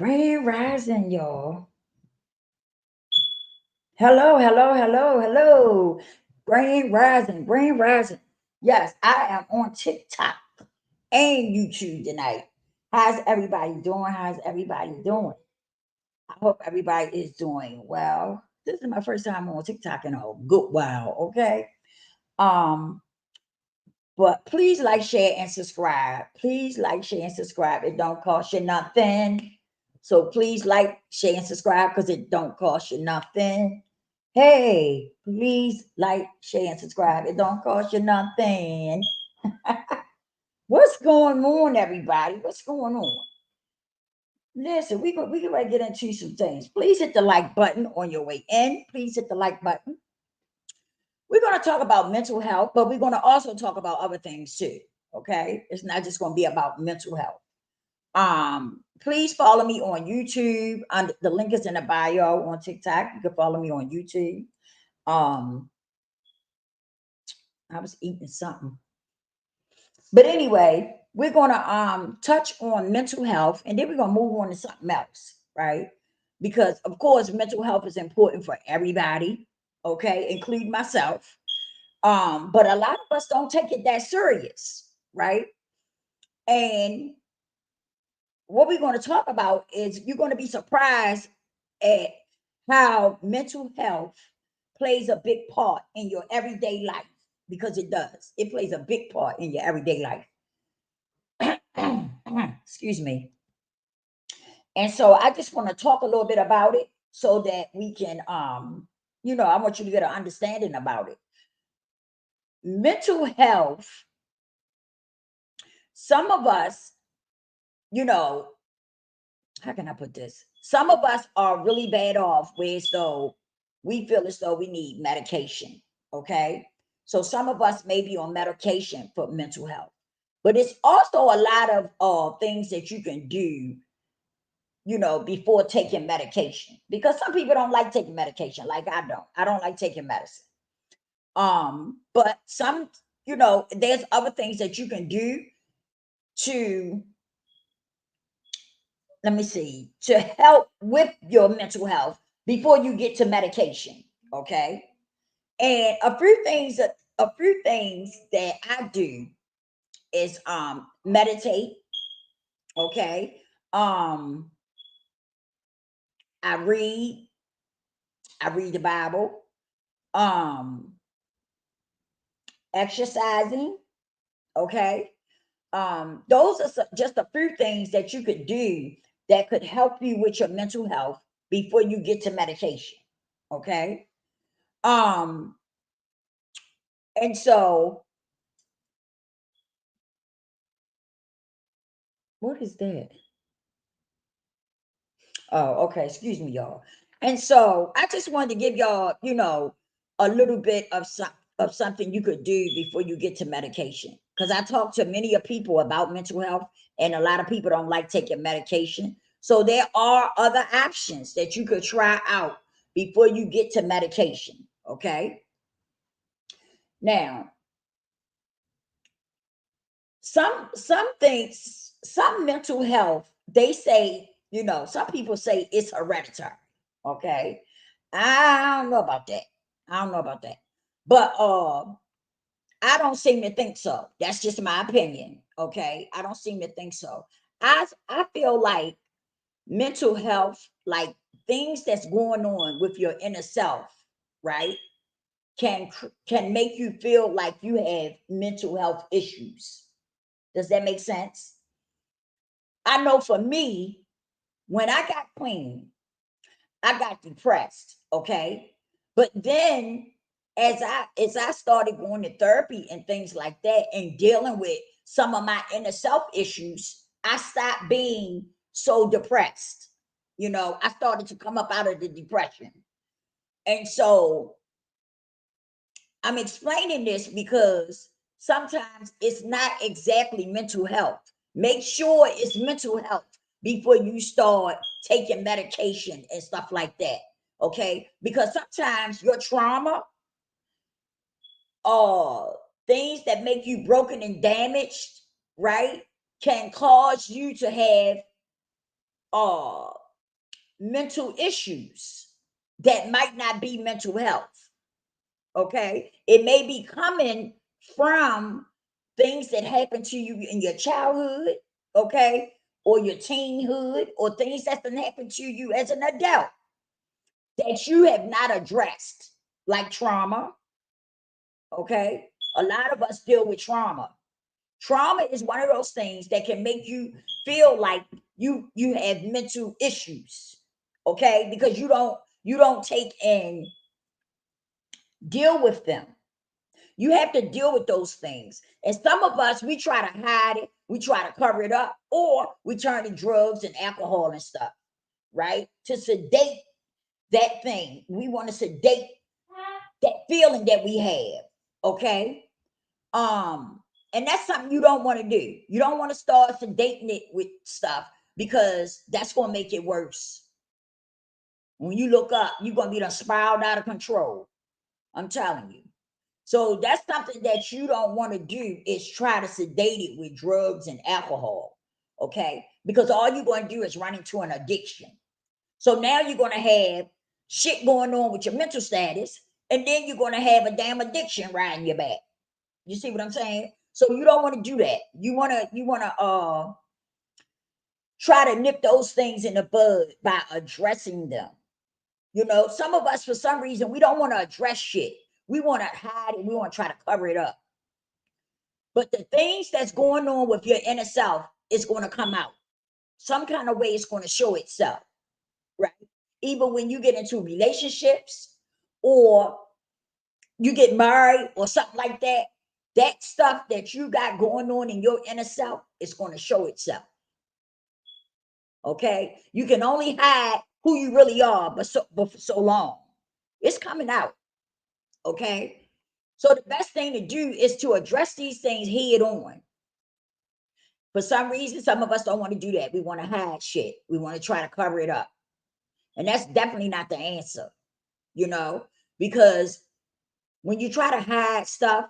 Grand Rising, y'all. Hello, hello, hello, hello. Grand Rising, Grand Rising. Yes, I am on TikTok and YouTube tonight. How's everybody doing? How's everybody doing? I hope everybody is doing well. This is my first time on TikTok in a good while, okay? Um, but please like, share, and subscribe. Please like, share, and subscribe. It don't cost you nothing. So please like, share, and subscribe because it don't cost you nothing. Hey, please like, share, and subscribe. It don't cost you nothing. What's going on, everybody? What's going on? Listen, we can get into some things. Please hit the like button on your way in. Please hit the like button. We're going to talk about mental health, but we're going to also talk about other things too. Okay, it's not just going to be about mental health. Please follow me on YouTube. The link is in the bio on TikTok. You can follow me on YouTube. Um, I was eating something. But anyway, we're gonna touch on mental health and then we're gonna move on to something else, right? Because of course mental health is important for everybody, okay, including myself. But a lot of us don't take it that serious, right? And what we're going to talk about is you're going to be surprised at how mental health plays a big part in your everyday life because it does. It plays a big part in your everyday life. Excuse me. And so I just want to talk a little bit about it so that we can I want you to get an understanding about it. Mental health, some of us, you know, how can I put this? Some of us are really bad off where as though we feel as though we need medication. Okay. So some of us may be on medication for mental health, but it's also a lot of things that you can do, before taking medication. Because some people don't like taking medication, like I don't. I don't like taking medicine. But there's other things that you can do to let me see, to help with your mental health before you get to medication. Okay. And a few things that I do is meditate. Okay. Um, I read, I read the Bible, um, exercising. Okay. Those are just a few things that you could do that could help you with your mental health before you get to medication. Okay. Um, and so what is that? Oh, okay. Excuse me, y'all. And so I just wanted to give y'all, a little bit of something you could do before you get to medication. Because I talk to many of people about mental health, and a lot of people don't like taking medication. So there are other options that you could try out before you get to medication. Okay. Now, some mental health, they say, some people say it's hereditary. Okay. I don't know about that. I don't know about that. But I don't seem to think so. That's just my opinion. Okay. I don't seem to think so. I feel like mental health, like things that's going on with your inner self, right? Can make you feel like you have mental health issues. Does that make sense? I know for me, when I got clean, I got depressed, okay? But then as I started going to therapy and things like that and dealing with some of my inner self issues, I stopped being so depressed. I started to come up out of the depression. And so I'm explaining this because sometimes it's not exactly mental health. Make sure it's mental health before you start taking medication and stuff like that. Okay? Because sometimes your trauma or things that make you broken and damaged, right, can cause you to have mental issues that might not be mental health. Okay, it may be coming from things that happened to you in your childhood, okay, or your teenhood, or things that's been happened to you as an adult that you have not addressed, like trauma. Okay, a lot of us deal with trauma. Trauma is one of those things that can make you feel like you have mental issues. Okay, because you don't take and deal with them. You have to deal with those things. And some of us, we try to hide it, we try to cover it up, or we turn to drugs and alcohol and stuff, right? To sedate that thing. We want to sedate that feeling that we have. Okay. And that's something you don't want to do. You don't want to start sedating it with stuff because that's gonna make it worse. When you look up, you're gonna be done spiraled out of control. I'm telling you. So that's something that you don't want to do is try to sedate it with drugs and alcohol. Okay. Because all you're going to do is run into an addiction. So now you're going to have shit going on with your mental status, and then you're going to have a damn addiction riding your back. You see what I'm saying? So you don't want to do that. You want to try to nip those things in the bud by addressing them. You know, some of us, for some reason, we don't want to address shit. We want to hide it. We want to try to cover it up. But the things that's going on with your inner self is going to come out. Some kind of way it's going to show itself, right? Even when you get into relationships or you get married or something like that, that stuff that you got going on in your inner self is going to show itself. Okay? You can only hide who you really are, but for so long. It's coming out. Okay? So the best thing to do is to address these things head on. For some reason, some of us don't want to do that. We want to hide shit. We want to try to cover it up. And that's definitely not the answer, you know, because when you try to hide stuff,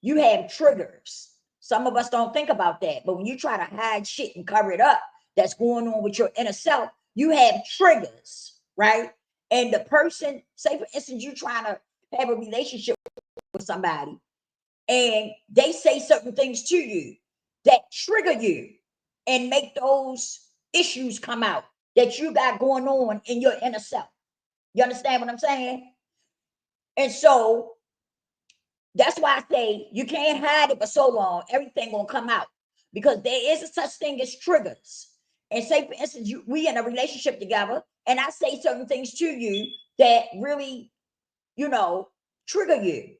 you have triggers. Some of us don't think about that. But when you try to hide shit and cover it up, that's going on with your inner self, you have triggers, right? And the person, say for instance, you trying to have a relationship with somebody and they say certain things to you that trigger you and make those issues come out that you got going on in your inner self. You understand what I'm saying? And so that's why I say you can't hide it for so long. Everything gonna come out because there is a such thing as triggers. And say, for instance, we in a relationship together, and I say certain things to you that really, you know, trigger you.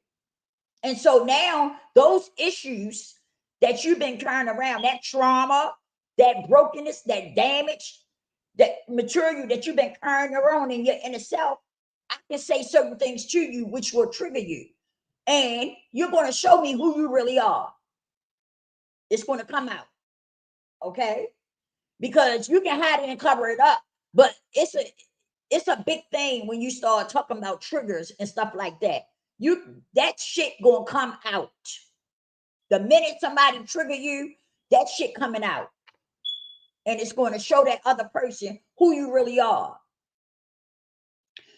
And so now those issues that you've been carrying around, that trauma, that brokenness, that damage, that material that you've been carrying around in your inner self, I can say certain things to you which will trigger you. And you're going to show me who you really are. It's going to come out. Okay? Because you can hide it and cover it up, but it's a big thing when you start talking about triggers and stuff like that. That shit gonna come out. The minute somebody trigger you, that shit coming out. And it's going to show that other person who you really are.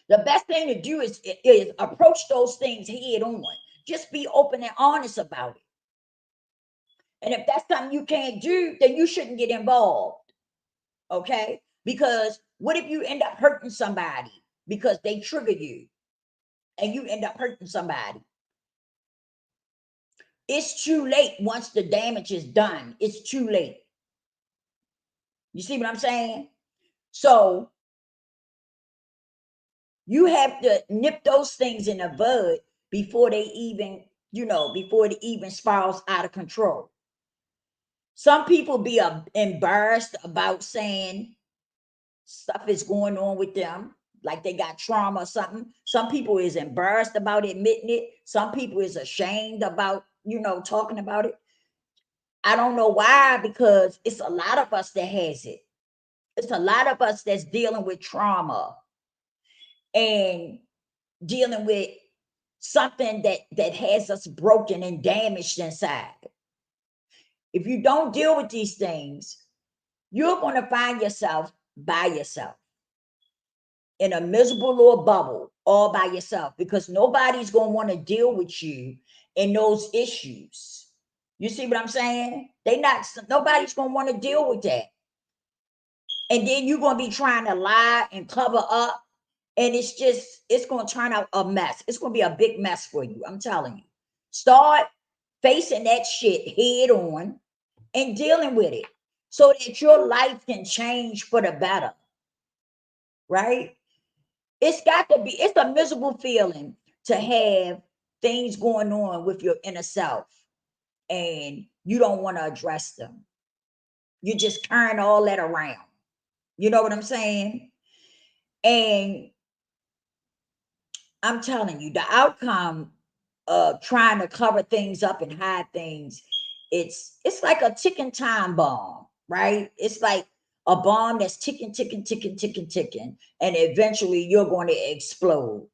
The best thing to do is approach those things head on. Just be open and honest about it. And if that's something you can't do, then you shouldn't get involved. Okay? Because what if you end up hurting somebody because they trigger you and you end up hurting somebody? It's too late once the damage is done. It's too late. You see what I'm saying? So you have to nip those things in the bud before they even, before it even spirals out of control. Some people be embarrassed about saying stuff is going on with them, like they got trauma or something. Some people is embarrassed about admitting it. Some people is ashamed about, talking about it. I don't know why, because it's a lot of us that has it. It's a lot of us that's dealing with trauma and dealing with something that has us broken and damaged inside. If you don't deal with these things, you're going to find yourself by yourself in a miserable little bubble all by yourself, because nobody's going to want to deal with you in those issues. You see what I'm saying? Nobody's going to want to deal with that. And then you're going to be trying to lie and cover up. And it's going to turn out a mess. It's going to be a big mess for you. I'm telling you. Start facing that shit head on and dealing with it so that your life can change for the better. Right? It's a miserable feeling to have things going on with your inner self and you don't want to address them. You just turn all that around. You know what I'm saying? And I'm telling you, the outcome of trying to cover things up and hide things, it's like a ticking time bomb, right? It's like a bomb that's ticking, ticking, ticking, ticking, ticking, and eventually you're going to explode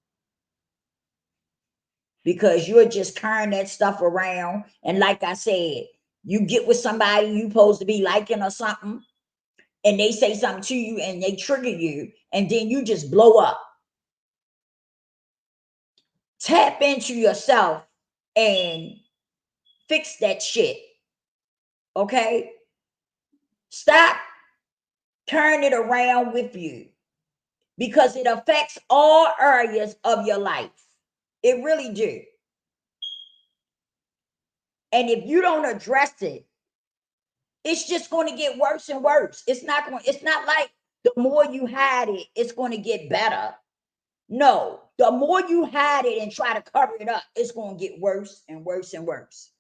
because you're just carrying that stuff around. And like I said, you get with somebody you supposed to be liking or something, and they say something to you and they trigger you, and then you just blow up. Tap into yourself and fix that shit. Okay? Stop turning it around with you because it affects all areas of your life. It really do. And if you don't address it, it's just going to get worse and worse. It's not like the more you hide it, it's going to get better. No, the more you hide it and try to cover it up, it's going to get worse and worse and worse.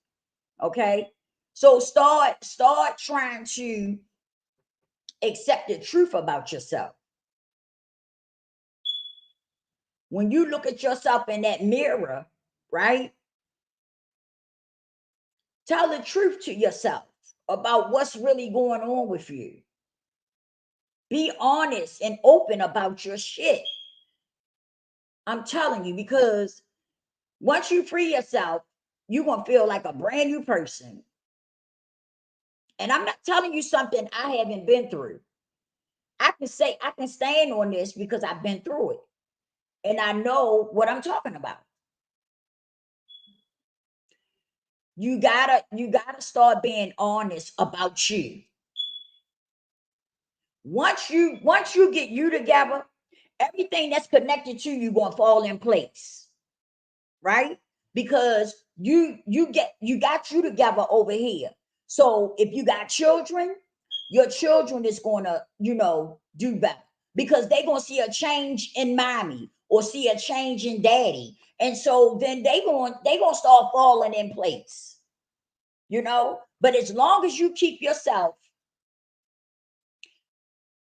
Okay? So start trying to accept the truth about yourself. When you look at yourself in that mirror, right? Tell the truth to yourself about what's really going on with you. Be honest and open about your shit. I'm telling you, because once you free yourself, you're going to feel like a brand new person. And I'm not telling you something I haven't been through. I can stand on this because I've been through it. And I know what I'm talking about. You gotta start being honest about you. Once you get you together, everything that's connected to you gonna fall in place, right? Because you got you together over here. So if you got children, your children is gonna do better because they're gonna see a change in mommy or see a change in daddy, and so then they gonna start falling in place. But as long as you keep yourself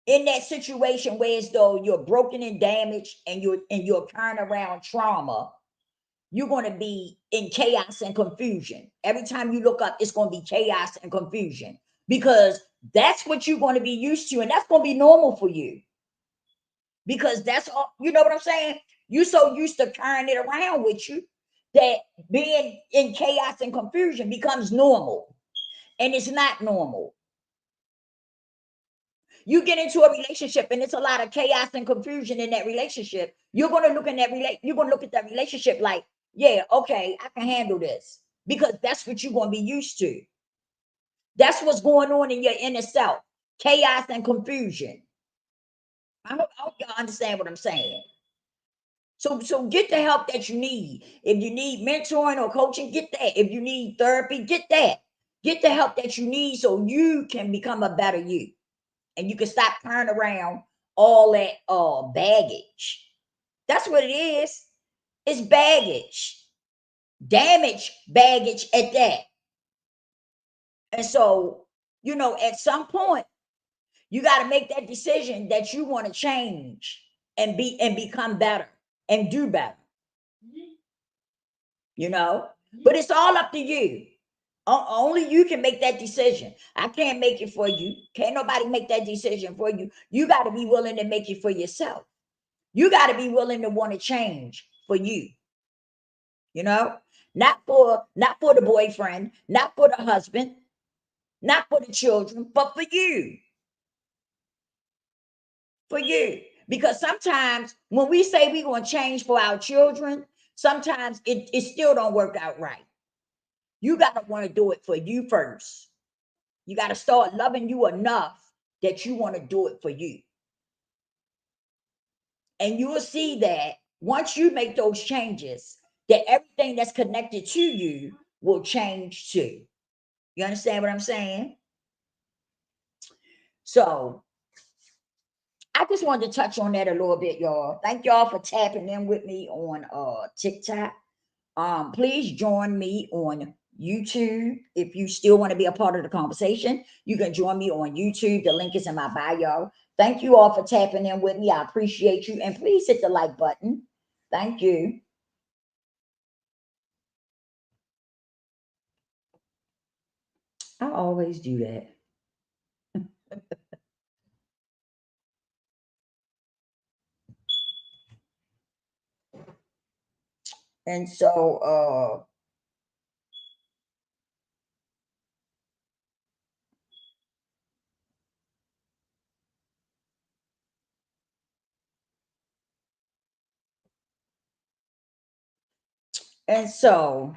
in that situation where as though you're broken and damaged and you're carrying around trauma, you're going to be in chaos and confusion. Every time you look up, it's going to be chaos and confusion because that's what you're going to be used to, and that's going to be normal for you because that's all. You know what I'm saying? You're so used to carrying it around with you that being in chaos and confusion becomes normal, and it's not normal. You get into a relationship and it's a lot of chaos and confusion in that relationship. You're going to look at that relationship like, yeah, okay, I can handle this because that's what you're going to be used to. That's what's going on in your inner self, chaos and confusion. I hope y'all understand what I'm saying. So get the help that you need. If you need mentoring or coaching, get that. If you need therapy, get that. Get the help that you need so you can become a better you. And you can stop turning around all that baggage. That's what it is. It's baggage. Damage baggage at that. And so, at some point, you got to make that decision that you want to change and become better and do better. But it's all up to you. Only you can make that decision. I can't make it for you. Can't nobody make that decision for you. You got to be willing to make it for yourself. You got to be willing to want to change for you. Not for the boyfriend, not for the husband, not for the children, but for you. for you. Because sometimes when we say we're going to change for our children, sometimes it still don't work out right. You got to want to do it for you first. You got to start loving you enough that you want to do it for you. And you will see that once you make those changes, that everything that's connected to you will change too. You understand what I'm saying? So I just wanted to touch on that a little bit, y'all. Thank y'all for tapping in with me on TikTok. Please join me on YouTube. If you still want to be a part of the conversation, you can join me on YouTube. The link is in my bio. Thank you all for tapping in with me. I appreciate you. And please hit the like button. Thank you. I always do that. And so and so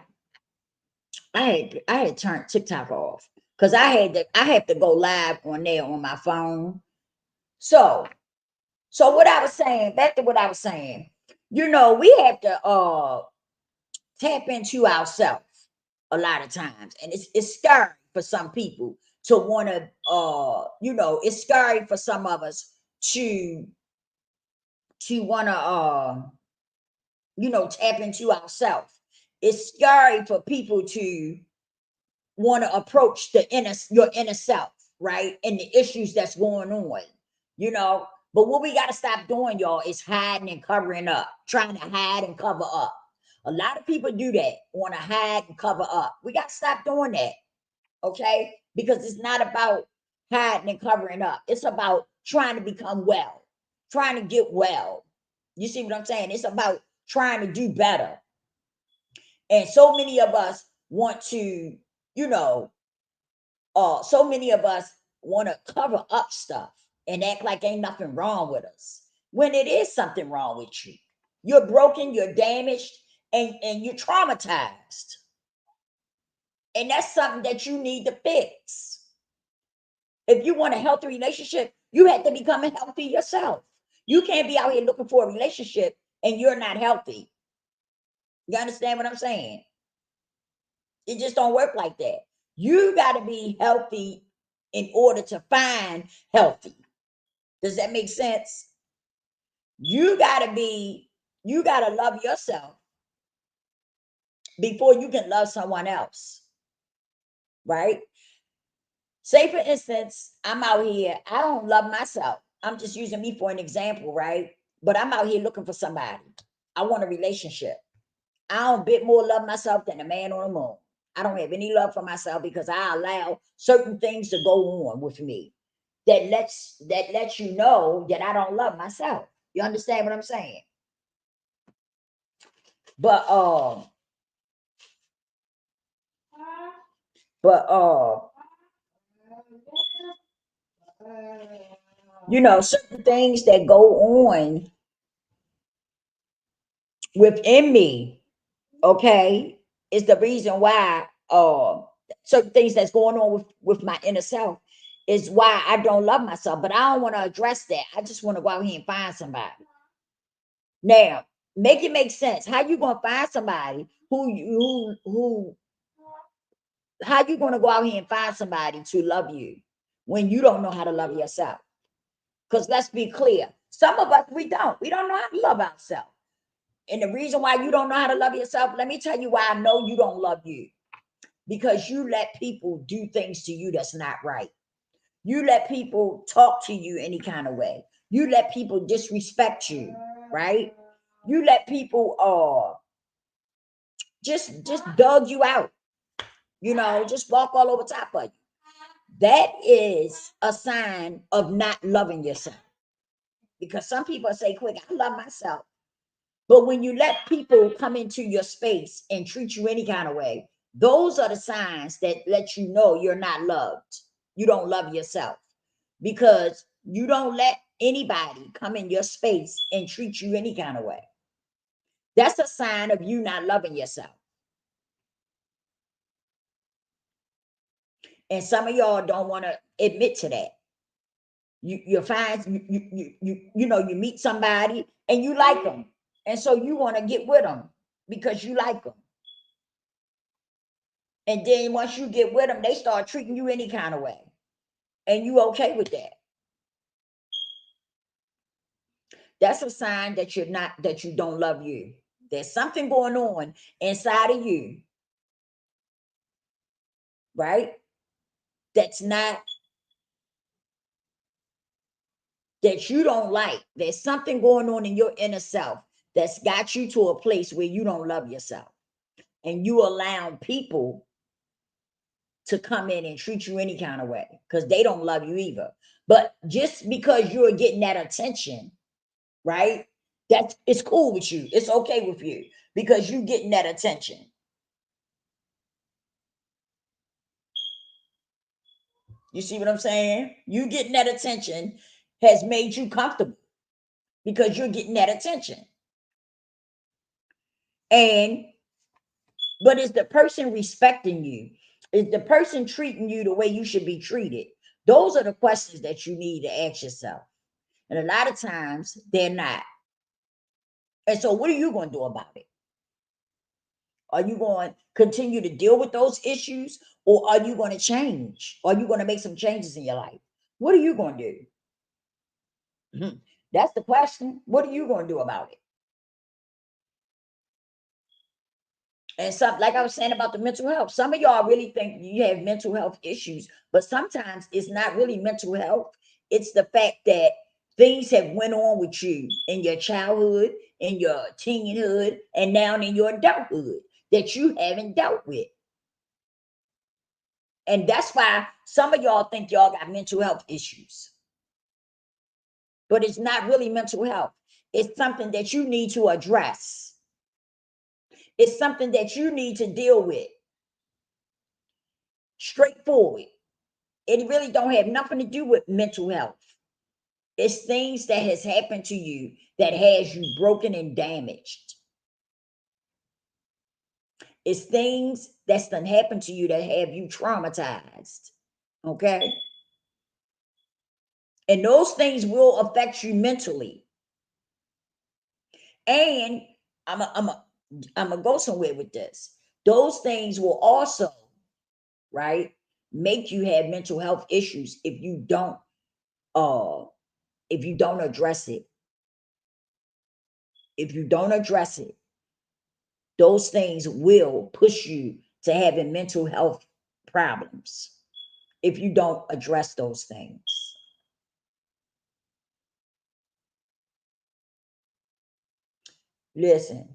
I had turned TikTok off because I had to go live on there on my phone. So what I was saying, back to what I was saying, we have to tap into ourselves a lot of times. And it's scary for some people to want to it's scary for some of us to want to tap into ourselves. It's scary for people to want to approach your inner self, right? And the issues that's going on, you know. But what we got to stop doing, y'all, is hiding and covering up, trying to hide and cover up. A lot of people do that, want to hide and cover up. We got to stop doing that, okay? Because it's not about hiding and covering up. It's about trying to become well, trying to get well. You see what I'm saying? It's about trying to do better. And so many of us want to, you know, so many of us want to cover up stuff and act like ain't nothing wrong with us when it is something wrong with you. You're broken, you're damaged, and you're traumatized. And that's something that you need to fix. If you want a healthy relationship, you have to become healthy yourself. You can't be out here looking for a relationship and you're not healthy. You understand what I'm saying? It just don't work like that. You got to be healthy in order to find healthy. Does that make sense? You got to love yourself before you can love someone else. Right? Say, for instance, I'm out here, I don't love myself. I'm just using me for an example, right? But I'm out here looking for somebody. I want a relationship. I don't bit more love myself than a man on the moon. I don't have any love for myself because I allow certain things to go on with me that lets you know that I don't love myself. You understand what I'm saying? But but certain things that go on within me, okay, is the reason why certain things that's going on with my inner self is why I don't love myself. But I don't want to address that. I just want to go out here and find somebody. Now, make it make sense. How you gonna find somebody who how you gonna go out here and find somebody to love you when you don't know how to love yourself? Because let's be clear, some of us we don't know how to love ourselves. And the reason why you don't know how to love yourself, let me tell you why I know you don't love you. Because you let people do things to you that's not right. You let people talk to you any kind of way. You let people disrespect you, right? You let people just dug you out, just walk all over top of you. That is a sign of not loving yourself. Because some people say, quick, I love myself. But when you let people come into your space and treat you any kind of way, those are the signs that let you know you're not loved. You don't love yourself because you don't let anybody come in your space and treat you any kind of way. That's a sign of you not loving yourself. And some of y'all don't want to admit to that. You find you meet somebody and you like them, and so you want to get with them because you like them. And then once you get with them, they start treating you any kind of way, and you okay with that. That's a sign that you don't love you. There's something going on inside of you, right? That's not that you don't like. There's something going on in your inner self that's got you to a place where you don't love yourself. And you allow people to come in and treat you any kind of way because they don't love you either. But just because you're getting that attention, right? It's cool with you. It's okay with you because you're getting that attention. You see what I'm saying? You getting that attention has made you comfortable because you're getting that attention. But is the person respecting you? Is the person treating you the way you should be treated? Those are the questions that you need to ask yourself. And a lot of times they're not. And so what are you going to do about it? Are you going to continue to deal with those issues, or are you going to change? Are you going to make some changes in your life? What are you going to do? That's the question. What are you going to do about it? And some, like I was saying about the mental health, some of y'all really think you have mental health issues, but sometimes it's not really mental health. It's the fact that things have went on with you in your childhood, in your teenhood, and now in your adulthood that you haven't dealt with. And that's why some of y'all think y'all got mental health issues. But it's not really mental health. It's something that you need to address. It's something that you need to deal with. Straightforward. It really don't have nothing to do with mental health. It's things that has happened to you that has you broken and damaged. It's things that's done happened to you that have you traumatized. Okay? And those things will affect you mentally. And I'm gonna go somewhere with this. Those things will also, right, make you have mental health issues if you don't address it. If you don't address it, those things will push you to having mental health problems if you don't address those things. Listen,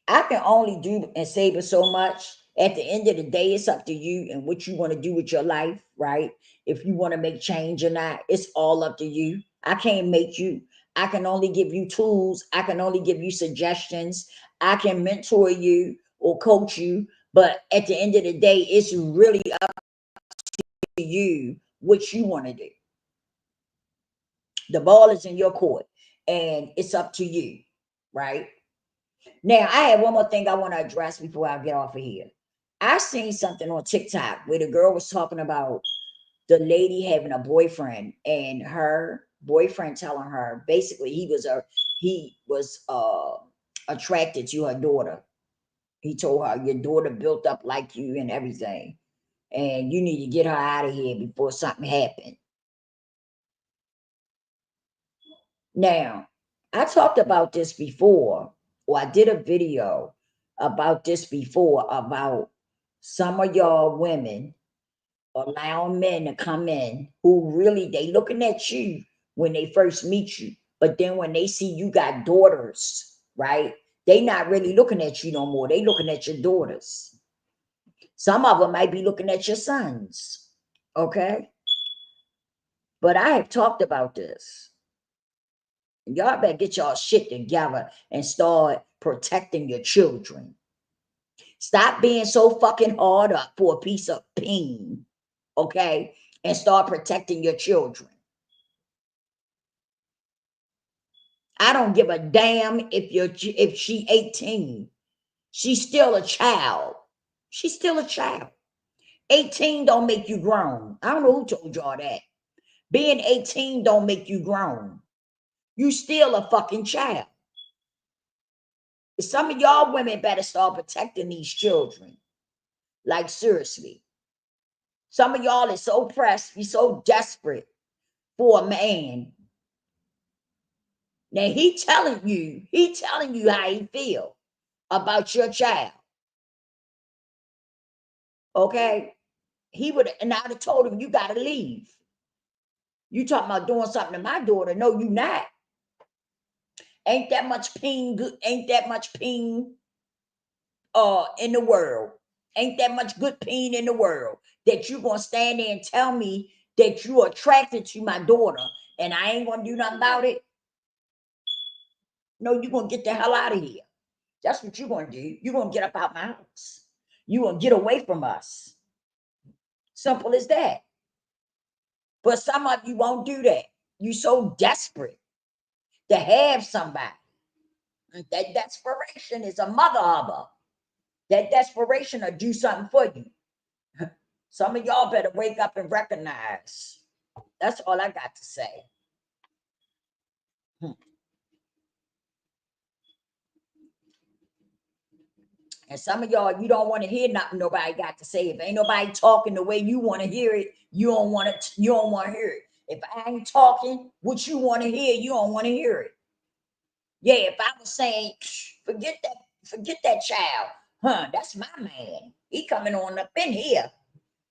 I can only do and say but so much. At the end of the day, it's up to you and what you want to do with your life, right? If you want to make change or not, it's all up to you. I can't make you. I can only give you tools. I can only give you suggestions. I can mentor you or coach you. But at the end of the day, it's really up to you what you want to do. The ball is in your court and it's up to you, right? Now, I have one more thing I want to address before I get off of here. I seen something on TikTok where the girl was talking about the lady having a boyfriend and her boyfriend telling her basically he was attracted to her daughter. He told her your daughter built up like you and everything, and you need to get her out of here before something happened. Now, I talked about this before, or I did a video about this before about some of y'all women allowing men to come in who really they looking at you when they first meet you, but then when they see you got daughters, right? They not really looking at you no more. They looking at your daughters. Some of them might be looking at your sons. Okay. But I have talked about this. Y'all better get y'all shit together and start protecting your children. Stop being so fucking hard up for a piece of peen, okay? And start protecting your children. I don't give a damn if she 18. She's still a child. She's still a child. 18 don't make you grown. I don't know who told y'all that. Being 18 don't make you grown. You still a fucking child. Some of y'all women better start protecting these children. Like, seriously. Some of y'all is so pressed, be so desperate for a man. Now he telling you how he feel about your child. Okay? He would, and I'd have told him, you gotta leave. You talking about doing something to my daughter? No, you not. Ain't that much pain good? Ain't that much pain in the world? Ain't that much good pain in the world that you gonna stand there and tell me that you are attracted to my daughter and I ain't gonna do nothing about it? No, you gonna get the hell out of here. That's what you're gonna do. You're gonna get up out my house. You gonna get away from us. Simple as that. But some of you won't do that. You so desperate to have somebody. That desperation is a mother of her. That desperation will do something for you. Some of y'all better wake up and recognize. That's all I got to say. And some of y'all, you don't want to hear nothing nobody got to say. If ain't nobody talking the way you want to hear it, you don't want to. You don't want to hear it. If I ain't talking what you want to hear, you don't want to hear it. Yeah, if I was saying, forget that child, that's my man. He coming on up in here.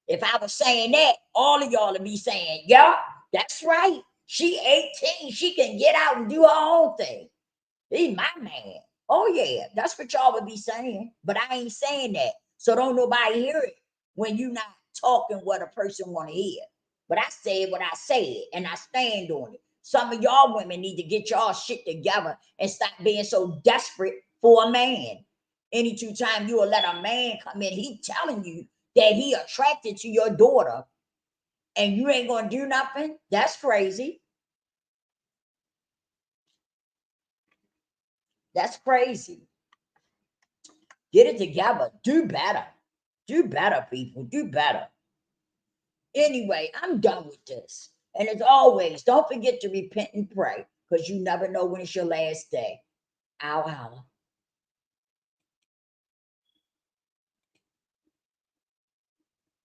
If I was saying that, all of y'all would be saying, yeah, that's right. She 18. She can get out and do her own thing. He's my man. Oh, yeah, that's what y'all would be saying. But I ain't saying that. So don't nobody hear it when you not talking what a person want to hear. But I said what I said, and I stand on it. Some of y'all women need to get y'all shit together and stop being so desperate for a man. Any two time you will let a man come in, he telling you that he attracted to your daughter, and you ain't gonna do nothing. That's crazy. That's crazy. Get it together. Do better. Do better, people. Do better. Anyway, I'm done with this. And as always, don't forget to repent and pray because you never know when it's your last day. Ow, ow.